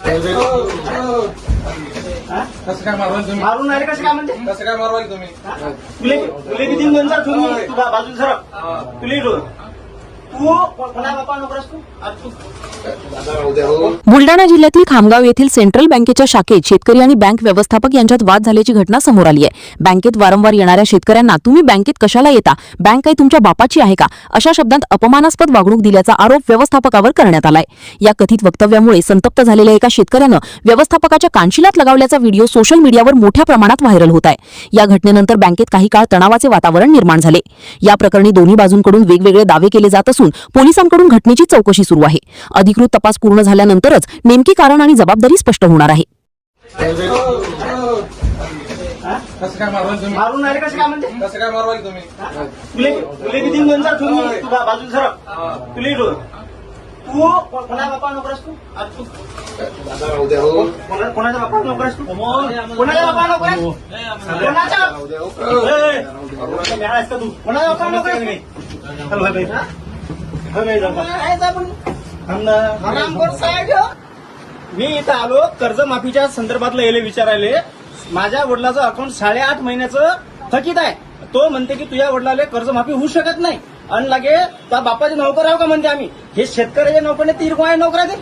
कसं काय मारवाल तुम्ही? मारून राहिले कसं काय म्हणते? कसं काय मारवाल तुम्ही? तुले किती दोन तुम्ही बाजू सरक तुले तू कोणा बापा नोकरस तू बुलडाणा जिल्ह्यातील खामगाव येथील सेंट्रल बँकेच्या शाखेत शेतकरी आणि बँक व्यवस्थापक यांच्यात वाद झाल्याची घटना समोर आली आहे। बँकेत वारंवार येणाऱ्या शेतकऱ्यांना तुम्ही बँकेत कशाला येता, बँक काही तुमच्या बापाची आहे का, अशा शब्दांत अपमानास्पद वागणूक दिल्याचा आरोप व्यवस्थापकावर करण्यात आलाय। या कथित वक्तव्यामुळे संतप्त झालेल्या एका शेतकऱ्यानं व्यवस्थापकाच्या कानशिलात लगावल्याचा व्हिडिओ सोशल मीडियावर मोठ्या प्रमाणात व्हायरल होत आहे। या घटनेनंतर बँकेत काही काळ तणावाचे वातावरण निर्माण झाले। या प्रकरणी दोन्ही बाजूंकडून वेगवेगळे दावे केले जात असून पोलिसांकडून घटनेची चौकशी सुरू आहे। अधिकृत तपास पूर्ण झाल्यानंतरच नेमकी कारण आणि जबाबदारी स्पष्ट होणार आहे। कसं काय मारवाल तुम्ही? मारून राहिले कसं काय म्हणते? कसं काय मारवाल तुम्ही? तुले किती दोन तुम्ही बाजू सरक तुले तू कोणा बापा नोकरस तू कोणाच्या बापा नोकरस तू कोणाच्या बापा नोकरस कोणाच्या तू कोणाच्या बापा नोकरस मी इथं आलो कर्जमाफीच्या संदर्भातलं याले विचारायले। माझ्या वडिलाचं अकाउंट 8.5 महिन्याचं थकीत आहे। तो म्हणते की तुझ्या वडिलाला कर्जमाफी होऊ शकत नाही आणि लागे त्या बापाचे नोकर आहो का म्हणते आम्ही। हे शेतकऱ्याच्या नोकरने 3 नोकराचे